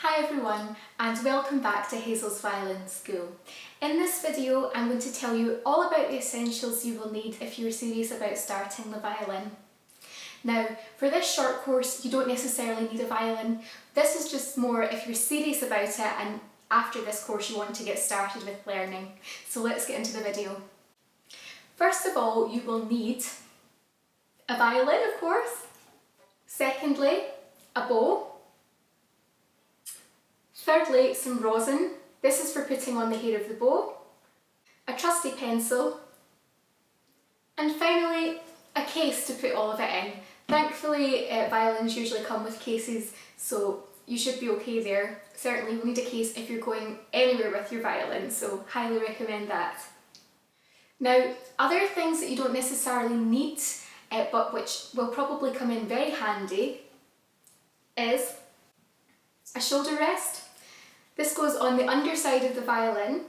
Hi everyone and welcome back to Hazel's Violin School. In this video I'm going to tell you all about the essentials you will need if you're serious about starting the violin. Now for this short course you don't necessarily need a violin. This is just more if you're serious about it and after this course you want to get started with learning. So let's get into the video. First of all, you will need a violin, of course. Secondly, a bow. Thirdly, some rosin. This is for putting on the hair of the bow. A trusty pencil. And finally, a case to put all of it in. Thankfully, violins usually come with cases, so you should be okay there. Certainly you'll need a case if you're going anywhere with your violin, so highly recommend that. Now, other things that you don't necessarily need, but which will probably come in very handy, is a shoulder rest. This goes on the underside of the violin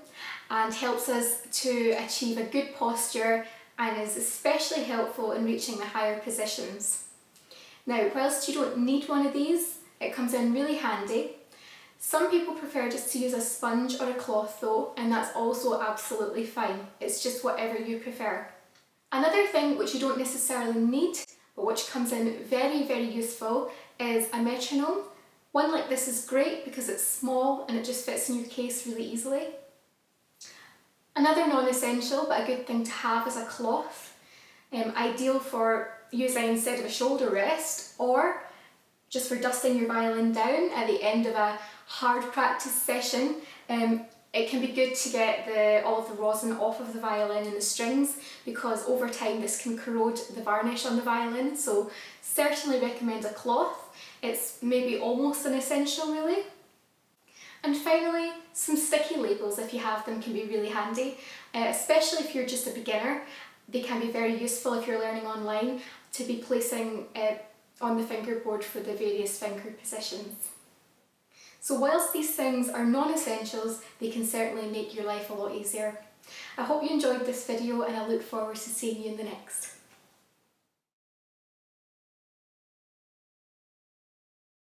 and helps us to achieve a good posture and is especially helpful in reaching the higher positions. Now, whilst you don't need one of these, it comes in really handy. Some people prefer just to use a sponge or a cloth though, and that's also absolutely fine. It's just whatever you prefer. Another thing which you don't necessarily need, but which comes in very, very useful, is a metronome. One like this is great because it's small and it just fits in your case really easily. Another non-essential but a good thing to have is a cloth, ideal for using instead of a shoulder rest or just for dusting your violin down at the end of a hard practice session. It can be good to get all of the rosin off of the violin and the strings because over time this can corrode the varnish on the violin, so certainly recommend a cloth. It's maybe almost an essential really. And finally, some sticky labels if you have them can be really handy, especially if you're just a beginner. They can be very useful if you're learning online to be placing on the fingerboard for the various finger positions. So whilst these things are non-essentials, they can certainly make your life a lot easier. I hope you enjoyed this video and I look forward to seeing you in the next.